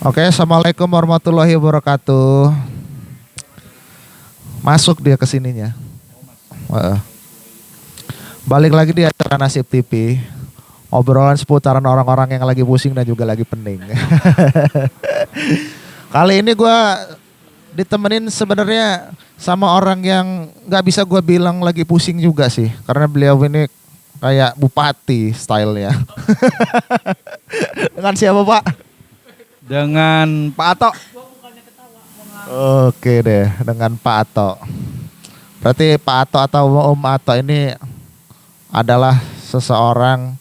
Oke, assalamualaikum warahmatullahi wabarakatuh. Masuk dia ke sininya. Heeh. Balik lagi di acara Nasib TV. Obrolan seputaran orang-orang yang lagi pusing dan juga lagi pening. Kali ini gue ditemenin sebenarnya sama orang yang nggak bisa gue bilang lagi pusing juga sih, karena beliau ini kayak bupati stylenya. Dengan siapa Pak? Dengan Pak Ato. Oke deh, dengan Pak Ato. Berarti Pak Ato atau Om Ato ini adalah seseorang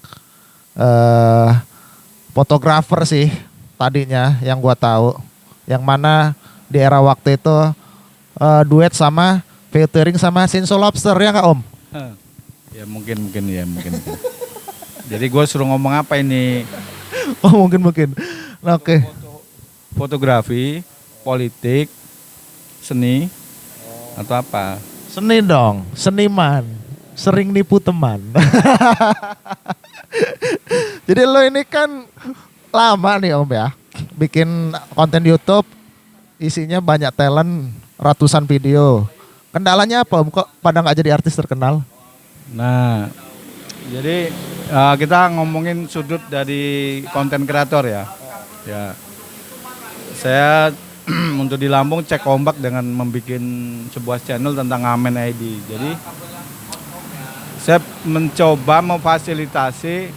fotografer sih tadinya yang gua tahu. Yang mana di era waktu itu duet sama featuring sama Sinso Lobster ya nggak Om? Ya mungkin. Jadi gue suruh ngomong apa ini? Oh mungkin. Nah, oke. Fotografi, politik, seni, atau apa? Seni dong, seniman, sering nipu teman. Jadi lo ini kan lama nih Om ya, bikin konten YouTube, isinya banyak talent, ratusan video. Kendalanya apa Om? Kok pada nggak jadi artis terkenal? Nah, jadi kita ngomongin sudut dari konten kreator ya. Ya, saya untuk di Lampung cek ombak dengan membuat sebuah channel tentang Amen ID. Jadi saya mencoba memfasilitasi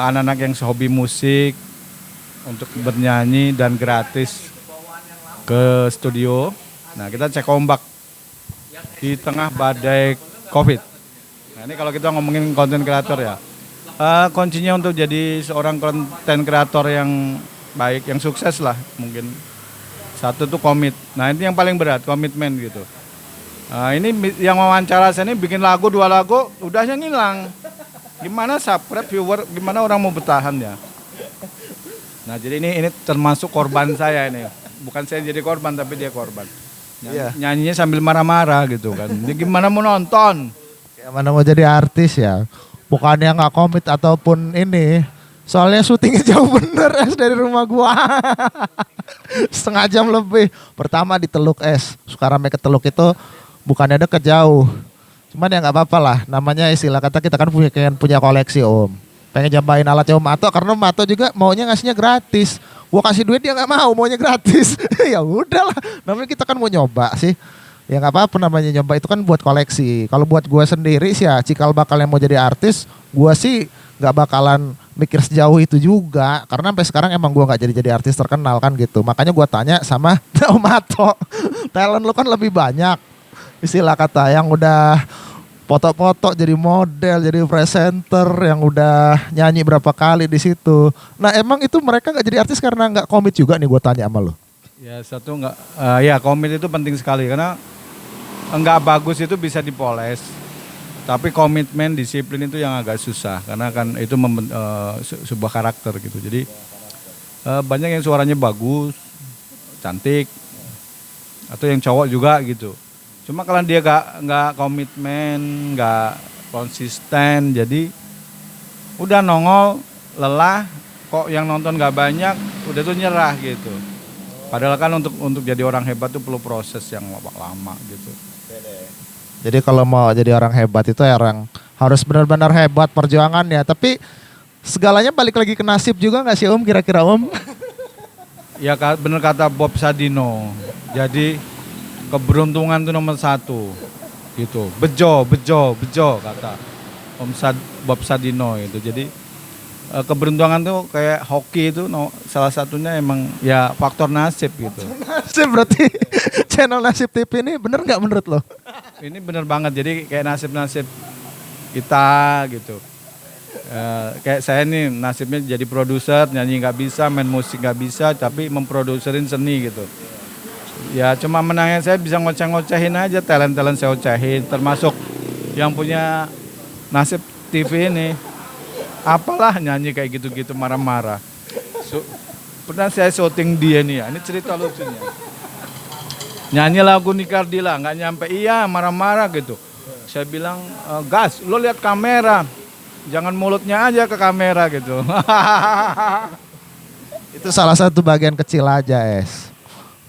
anak-anak yang hobi musik untuk bernyanyi dan gratis ke studio. Nah, kita cek ombak di tengah badai COVID. Nah, ini kalau kita ngomongin konten kreator ya. Kuncinya untuk jadi seorang konten kreator yang baik, yang sukses lah mungkin. Satu tuh komit. Nah, ini yang paling berat, komitmen gitu. Ini yang wawancara saya ini bikin lagu, 2 lagu, udahnya ngilang. Gimana subscribe viewer, gimana orang mau bertahan ya? Nah, jadi ini termasuk korban saya ini. Bukan saya jadi korban, tapi dia korban. Nyanyinya sambil marah-marah gitu kan. Dia gimana mau nonton? Gimana mau jadi artis ya? Bukannya nggak komit ataupun ini. Soalnya syutingnya jauh bener es dari rumah gua. Setengah jam lebih. Pertama di Teluk Es. Sukarame ke Teluk itu bukannya deket jauh. Cuman ya nggak apa-apa lah. Namanya istilah kata kita kan punya koleksi Om. Pengen jambain alatnya Om Ato karena Om Ato juga maunya ngasihnya gratis. Gua kasih duit dia nggak mau, maunya gratis. Ya udahlah. Namanya kita kan mau nyoba sih. Ya nggak apa-apa namanya nyoba itu kan buat koleksi. Kalau buat gue sendiri sih ya cikal bakal yang mau jadi artis, gue sih nggak bakalan mikir sejauh itu juga. Karena sampai sekarang emang gue nggak jadi artis terkenal kan gitu. Makanya gue tanya sama Om Ato, talent lu kan lebih banyak. Istilah kata yang udah foto-foto jadi model, jadi presenter, yang udah nyanyi berapa kali di situ. Nah emang itu mereka nggak jadi artis karena nggak komit juga nih gue tanya sama lu. Ya satu enggak, ya komit itu penting sekali karena enggak bagus itu bisa dipoles, tapi komitmen, disiplin itu yang agak susah karena kan itu sebuah karakter gitu. Jadi banyak yang suaranya bagus, cantik, atau yang cowok juga gitu. Cuma kalau dia nggak komitmen, nggak konsisten, jadi udah nongol, lelah, kok yang nonton nggak banyak, udah tuh nyerah gitu. Padahal kan untuk jadi orang hebat tuh perlu proses yang lama gitu. Jadi kalau mau jadi orang hebat itu orang harus benar-benar hebat perjuangannya. Tapi segalanya balik lagi ke nasib juga nggak sih Om kira-kira Om? Ya benar kata Bob Sadino. Jadi keberuntungan itu nomor 1 gitu. Bejo kata Bob Sadino itu. Jadi keberuntungan tuh kayak hoki itu salah satunya emang ya faktor nasib gitu. Nasib berarti channel Nasib TV ini bener nggak menurut lo? Ini bener banget, jadi kayak nasib-nasib kita gitu. Kayak saya nih nasibnya jadi produser, nyanyi nggak bisa, main musik nggak bisa, tapi memproduserin seni gitu. Ya cuma menangnya saya bisa ngoceh-ngocehin aja, talent-talent saya ocehin, termasuk yang punya Nasib TV ini. Apalah nyanyi kayak gitu-gitu marah-marah. Pernah saya syuting dia nih ya, ini cerita lucunya. Nyanyi lagu Nikardila, nggak nyampe iya marah-marah gitu. Saya bilang, gas, lo lihat kamera, jangan mulutnya aja ke kamera gitu. Itu salah satu bagian kecil aja, Es.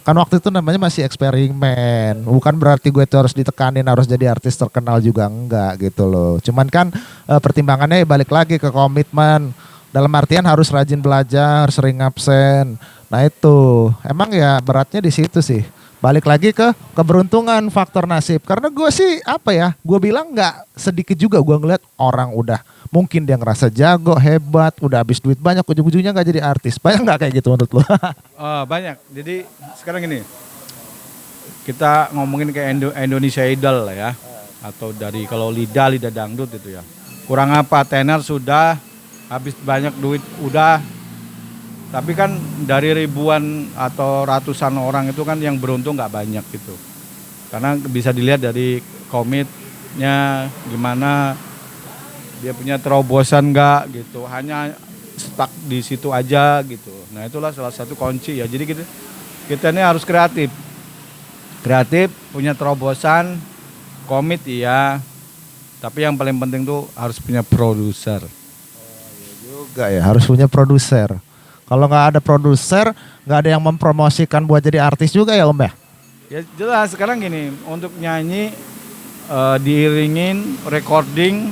Kan waktu itu namanya masih eksperimen. Bukan berarti gue tuh harus ditekanin harus jadi artis terkenal juga enggak gitu loh. Cuman kan pertimbangannya balik lagi ke komitmen. Dalam artian harus rajin belajar, sering absen. Nah itu, emang ya beratnya di situ sih. Balik lagi ke keberuntungan, faktor nasib. Karena gue sih apa ya, gue bilang nggak sedikit juga gue ngeliat orang udah mungkin dia ngerasa jago, hebat, udah habis duit banyak, ujung-ujungnya nggak jadi artis. Banyak nggak kayak gitu menurut lo? Oh, banyak. Jadi sekarang ini kita ngomongin kayak Indonesia Idol lah ya, atau dari kalau lidah dangdut itu ya. Kurang apa tenar sudah habis banyak duit udah. Tapi kan dari ribuan atau ratusan orang itu kan yang beruntung nggak banyak gitu. Karena bisa dilihat dari komitnya gimana, dia punya terobosan nggak gitu. Hanya stuck di situ aja gitu. Nah itulah salah satu kunci ya. Jadi kita ini harus kreatif. Kreatif, punya terobosan, komit iya. Tapi yang paling penting tuh harus punya produser. Juga ya, harus punya produser. Kalau nggak ada produser, nggak ada yang mempromosikan buat jadi artis juga ya Om ya? Ya jelas sekarang gini, untuk nyanyi diiringin, recording,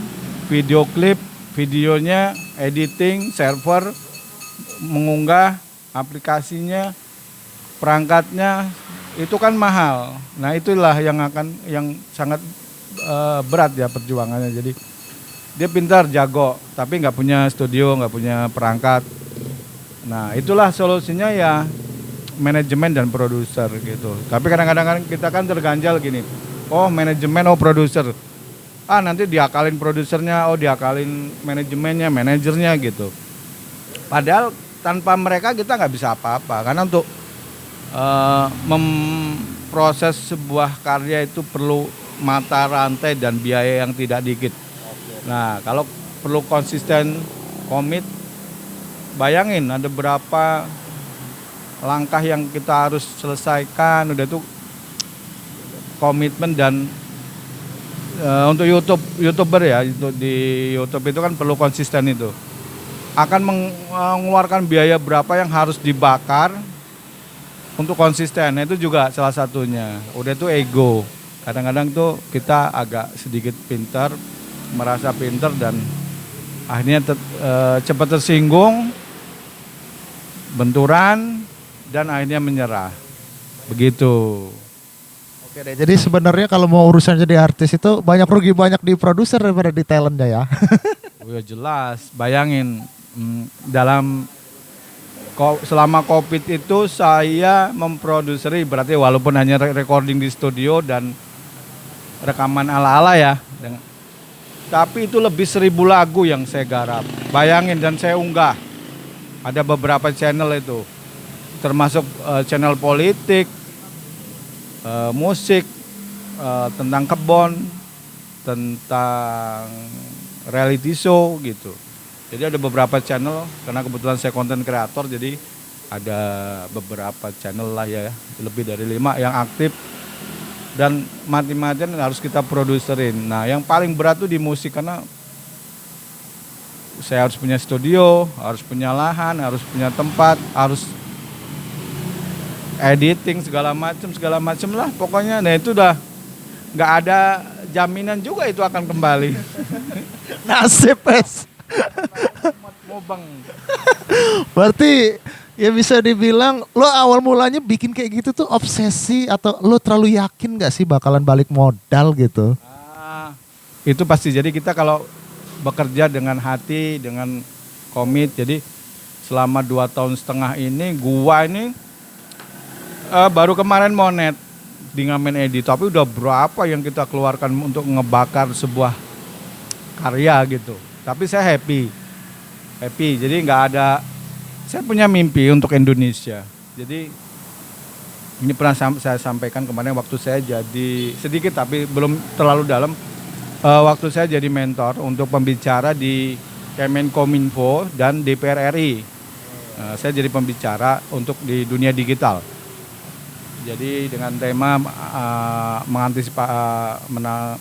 video klip, videonya, editing, server, mengunggah, aplikasinya, perangkatnya, itu kan mahal. Nah itulah yang sangat berat ya perjuangannya. Jadi dia pintar, jago, tapi nggak punya studio, nggak punya perangkat. Nah itulah solusinya ya manajemen dan produser gitu. Tapi kadang-kadang kita kan terganjal gini, oh manajemen, oh produser. Nanti diakalin produsernya, oh diakalin manajemennya, manajernya gitu. Padahal tanpa mereka kita nggak bisa apa-apa. Karena untuk memproses sebuah karya itu perlu mata rantai dan biaya yang tidak dikit. Nah kalau perlu konsisten, komit, bayangin ada berapa langkah yang kita harus selesaikan, udah tuh komitmen dan untuk YouTuber ya, itu di YouTube itu kan perlu konsisten itu. Akan mengeluarkan biaya berapa yang harus dibakar untuk konsisten. Nah, itu juga salah satunya. Udah tuh ego. Kadang-kadang tuh kita agak sedikit pintar, merasa pintar dan akhirnya cepat tersinggung, benturan, dan akhirnya menyerah. Begitu. Oke deh, jadi sebenarnya kalau mau urusan jadi artis itu banyak rugi banyak di produser daripada di talentnya ya. Oh ya jelas, bayangin selama COVID itu saya memproduseri, berarti walaupun hanya recording di studio dan rekaman ala-ala ya. Tapi itu lebih 1.000 lagu yang saya garap. Bayangin dan saya unggah. Ada beberapa channel itu. Termasuk channel politik, musik, tentang kebon, tentang reality show gitu. Jadi ada beberapa channel, karena kebetulan saya konten kreator, jadi ada beberapa channel lah ya, lebih dari 5 yang aktif. Dan mati-matian harus kita produserin. Nah yang paling berat tuh di musik, karena saya harus punya studio, harus punya lahan, harus punya tempat, harus editing segala macam lah pokoknya. Nah itu udah nggak ada jaminan juga itu akan kembali. Nasib es. Mobang. Berarti ya bisa dibilang lo awal mulanya bikin kayak gitu tuh obsesi atau lo terlalu yakin gak sih bakalan balik modal gitu? Itu pasti. Jadi kita kalau bekerja dengan hati, dengan komit, jadi selama 2,5 tahun ini gua ini baru kemarin monet di Ngamen Edit, tapi udah berapa yang kita keluarkan untuk ngebakar sebuah karya gitu. Tapi saya happy, jadi nggak ada, saya punya mimpi untuk Indonesia. Jadi ini pernah saya sampaikan kemarin waktu saya jadi, sedikit tapi belum terlalu dalam, waktu saya jadi mentor untuk pembicara di Kemenkominfo dan DPR RI. Saya jadi pembicara untuk di dunia digital. Jadi dengan tema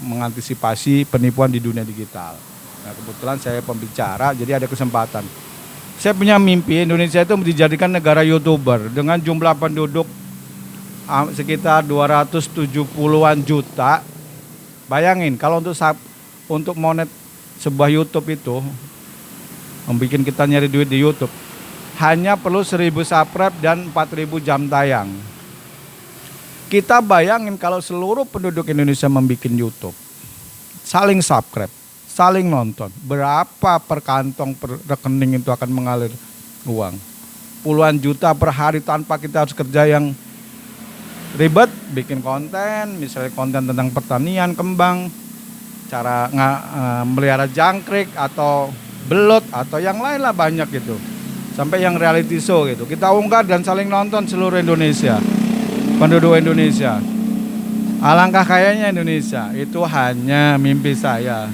mengantisipasi penipuan di dunia digital. Nah kebetulan saya pembicara, jadi ada kesempatan. Saya punya mimpi Indonesia itu dijadikan negara YouTuber dengan jumlah penduduk sekitar 270-an juta. Bayangin kalau untuk monet sebuah YouTube itu membuat kita nyari duit di YouTube hanya perlu 1000 subscribe dan 4000 jam tayang. Kita bayangin kalau seluruh penduduk Indonesia membuat YouTube, saling subscribe, saling nonton, berapa per kantong per rekening itu akan mengalir uang. Puluhan juta per hari tanpa kita harus kerja yang ribet, bikin konten, misalnya konten tentang pertanian, kembang, cara melihara jangkrik atau belut atau yang lain lah banyak gitu. Sampai yang reality show gitu. Kita unggah dan saling nonton seluruh Indonesia. Penduduk Indonesia. Alangkah kayanya Indonesia. Itu hanya mimpi saya.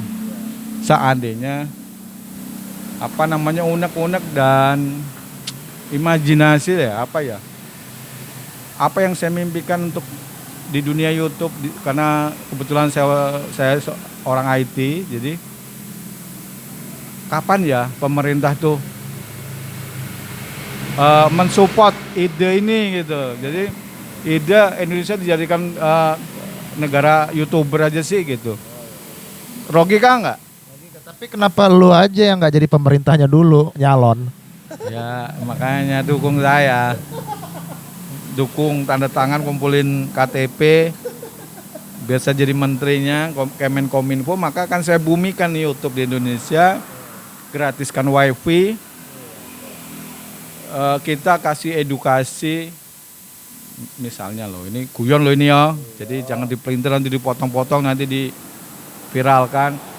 Seandainya unek-unek dan imajinasi ya, apa yang saya mimpikan untuk di dunia YouTube karena kebetulan saya orang IT, jadi kapan ya pemerintah tuh mensupport ide ini gitu. Jadi ide Indonesia dijadikan negara YouTuber aja sih gitu. Logika enggak? Tapi kenapa lu aja yang nggak jadi pemerintahnya dulu nyalon? Ya makanya dukung saya. Dukung tanda tangan, kumpulin KTP, biasa jadi menterinya Kemenkominfo, maka akan saya bumikan YouTube di Indonesia, gratiskan wifi, kita kasih edukasi, misalnya loh ini guyon loh ini ya, jadi jangan dipelintir nanti dipotong-potong nanti diviralkan.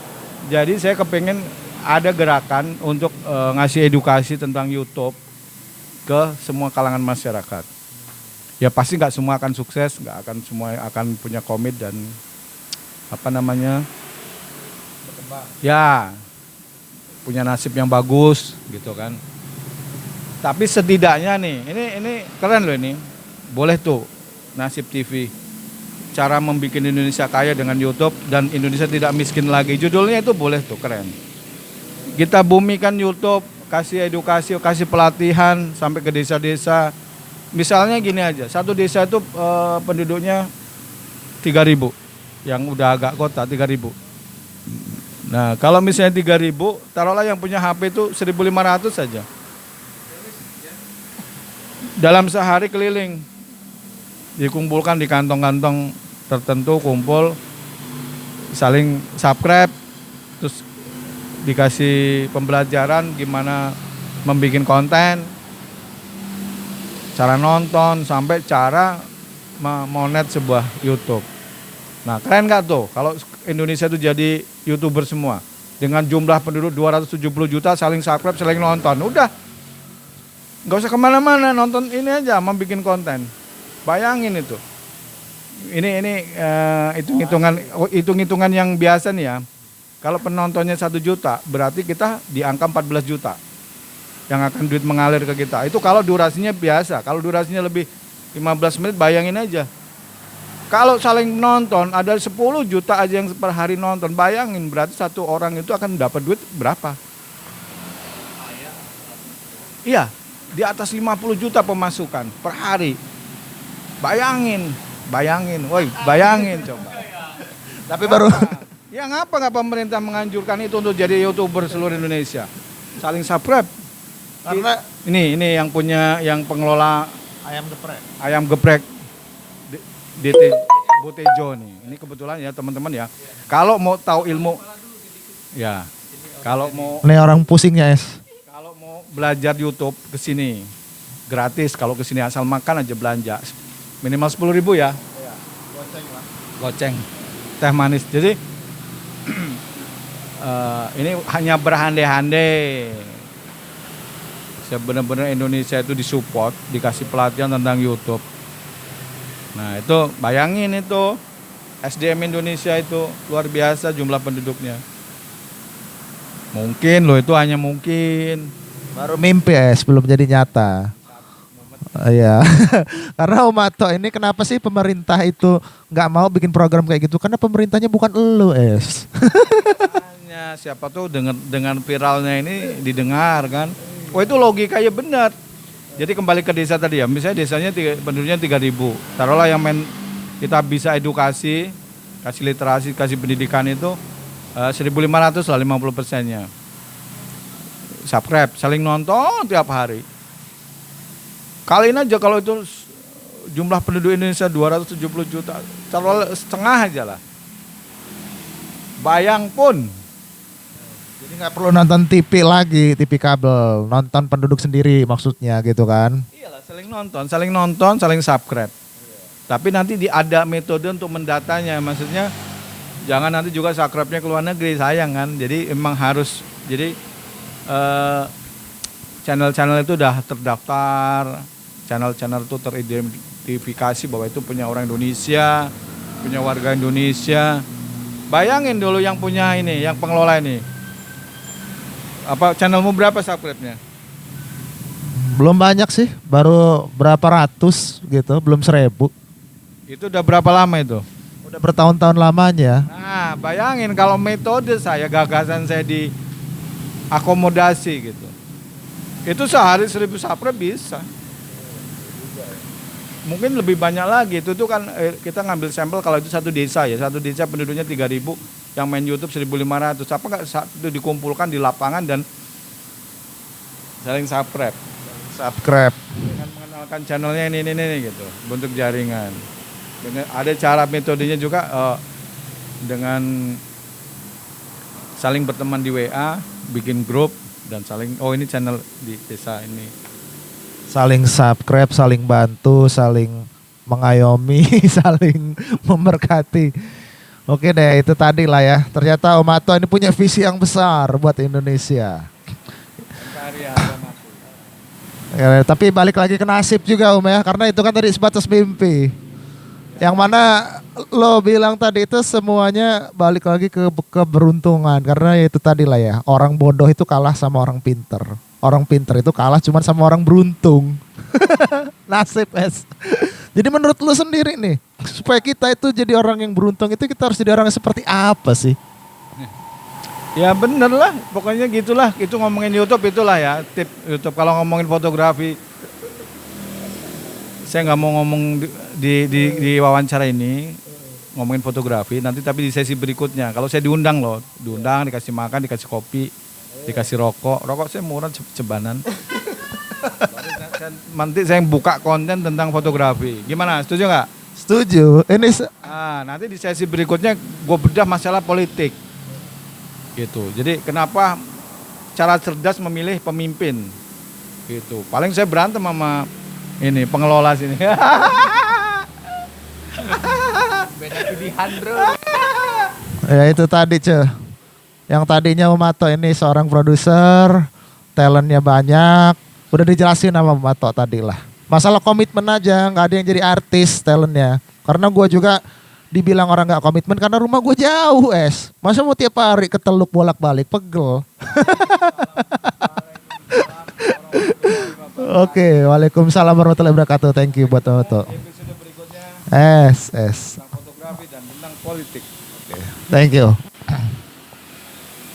Jadi saya kepengen ada gerakan untuk ngasih edukasi tentang YouTube ke semua kalangan masyarakat. Ya pasti nggak semua akan sukses, nggak akan semua akan punya komit dan ya punya nasib yang bagus gitu kan. Tapi setidaknya nih, ini keren loh ini, boleh tuh Nasib TV, cara membuat Indonesia kaya dengan YouTube dan Indonesia tidak miskin lagi. Judulnya itu boleh tuh, keren. Kita bumikan YouTube, kasih edukasi, kasih pelatihan sampai ke desa-desa. Misalnya gini aja, satu desa itu penduduknya 3.000, yang udah agak kota 3.000. Nah kalau misalnya 3.000, taruhlah yang punya HP itu 1.500 saja. Dalam sehari keliling, dikumpulkan di kantong-kantong tertentu, kumpul, saling subscribe, terus dikasih pembelajaran gimana membuat konten, cara nonton, sampai cara monet sebuah YouTube. Nah keren gak tuh kalau Indonesia itu jadi YouTuber semua, dengan jumlah penduduk 270 juta, saling subscribe, saling nonton, udah gak usah kemana-mana, nonton ini aja, membuat konten. Bayangin itu. Ini hitung-hitungan yang biasa nih ya. Kalau penontonnya 1 juta, berarti kita di angka 14 juta yang akan duit mengalir ke kita. Itu kalau durasinya biasa. Kalau durasinya lebih 15 menit, bayangin aja. Kalau saling nonton, ada 10 juta aja yang per hari nonton. Bayangin, berarti satu orang itu akan dapat duit berapa? Iya, di atas 50 juta pemasukan per hari. Bayangin, woi, bayangin coba. Tapi baru ya ngapa nggak pemerintah menganjurkan itu untuk jadi YouTuber seluruh Indonesia? Saling subscribe. karena Ini yang punya, yang pengelola ayam geprek. DT Botejo nih. Ini kebetulan ya teman-teman ya. Kalau mau tahu ilmu, ya kalau mau Ini orang pusingnya kalau mau belajar YouTube ke sini gratis. Kalau ke sini asal makan aja belanja minimal 10.000 ya. Goceng. Teh manis. Jadi ini hanya berandai-andai. Sebenarnya Indonesia itu disupport, dikasih pelatihan tentang YouTube. Nah itu bayangin itu SDM Indonesia itu luar biasa jumlah penduduknya. Mungkin loh, itu hanya mungkin. Baru mimpi belum jadi nyata. Iya. Karena Om Ato ini kenapa sih pemerintah itu nggak mau bikin program kayak gitu? Karena pemerintahnya bukan elu Hanya siapa tuh dengan viralnya ini didengar kan. Oh itu logikanya benar. Jadi kembali ke desa tadi ya, misalnya desanya penduduknya 3.000. Taruhlah yang kita bisa edukasi, kasih literasi, kasih pendidikan itu 1.500 lah 50%-nya. Subscribe, saling nonton tiap hari. Kaliin aja kalau itu jumlah penduduk Indonesia 270 juta, taruhlah setengah aja lah. Bayang pun. Jadi nggak perlu nonton TV lagi, TV kabel, nonton penduduk sendiri maksudnya gitu kan? Iyalah, saling nonton, saling subscribe. Tapi nanti ada metode untuk mendatanya, maksudnya jangan nanti juga subscribe-nya ke luar negeri, sayang kan. Jadi emang harus, jadi channel-channel itu udah terdaftar, channel-channel itu teridentifikasi bahwa itu punya orang Indonesia, punya warga Indonesia. Bayangin dulu yang punya ini, yang pengelola ini. Apa channelmu berapa subscribe-nya? Belum banyak sih, baru berapa ratus gitu, belum 1.000. Itu udah berapa lama itu? Udah bertahun-tahun lamanya. Nah, bayangin kalau metode saya, gagasan saya diakomodasi gitu. Itu sehari 1.000 subscribe bisa. Mungkin lebih banyak lagi. Itu tuh kan kita ngambil sampel kalau itu satu desa ya. Satu desa penduduknya 3.000, yang main YouTube 1.500. Apa enggak itu dikumpulkan di lapangan dan saling subscribe. Dengan mengenalkan channelnya ini gitu, bentuk jaringan. Ada cara metodenya juga dengan saling berteman di WA, bikin grup dan saling ini channel di desa ini. Saling subscribe, saling bantu, saling mengayomi, saling memberkati. Oke deh, itu tadi lah ya. Ternyata Om Ato ini punya visi yang besar buat Indonesia. Ya, tapi balik lagi ke nasib juga Om ya, karena itu kan tadi sebatas mimpi. Yang mana lo bilang tadi itu semuanya balik lagi ke keberuntungan, karena itu tadi lah ya, orang bodoh itu kalah sama orang pinter. Orang pinter itu kalah cuma sama orang beruntung. Nasib es. Jadi menurut lo sendiri nih, supaya kita itu jadi orang yang beruntung itu kita harus jadi orang yang seperti apa sih? Ya bener lah, pokoknya gitulah. Itu ngomongin YouTube itulah ya, tip YouTube. Kalau ngomongin fotografi, saya nggak mau ngomong di wawancara ini ngomongin fotografi. Nanti tapi di sesi berikutnya, kalau saya diundang loh, diundang, dikasih makan, dikasih kopi, dikasih rokok. Rokok saya murah cebanan. Nanti saya buka konten tentang fotografi. Gimana? Setuju nggak? Setuju. Ini nanti di sesi berikutnya gue bedah masalah politik. Gitu. Jadi kenapa cara cerdas memilih pemimpin? Gitu. Paling saya berantem sama ini pengelola sini. Beda pilihan, bro. Ya itu tadi yang tadinya Om Ato ini seorang produser, talentnya banyak. Udah dijelasin sama Om Ato tadi lah. Masalah komitmen aja, nggak ada yang jadi artis talentnya. Karena gue juga dibilang orang nggak komitmen karena rumah gue jauh es. Masa mau tiap hari ke Teluk bolak-balik, pegel. Oke, waalaikumsalam warahmatullahi wabarakatuh. Thank you buat Om Ato. Episode berikutnya Tentang fotografi dan tentang politik. Thank you.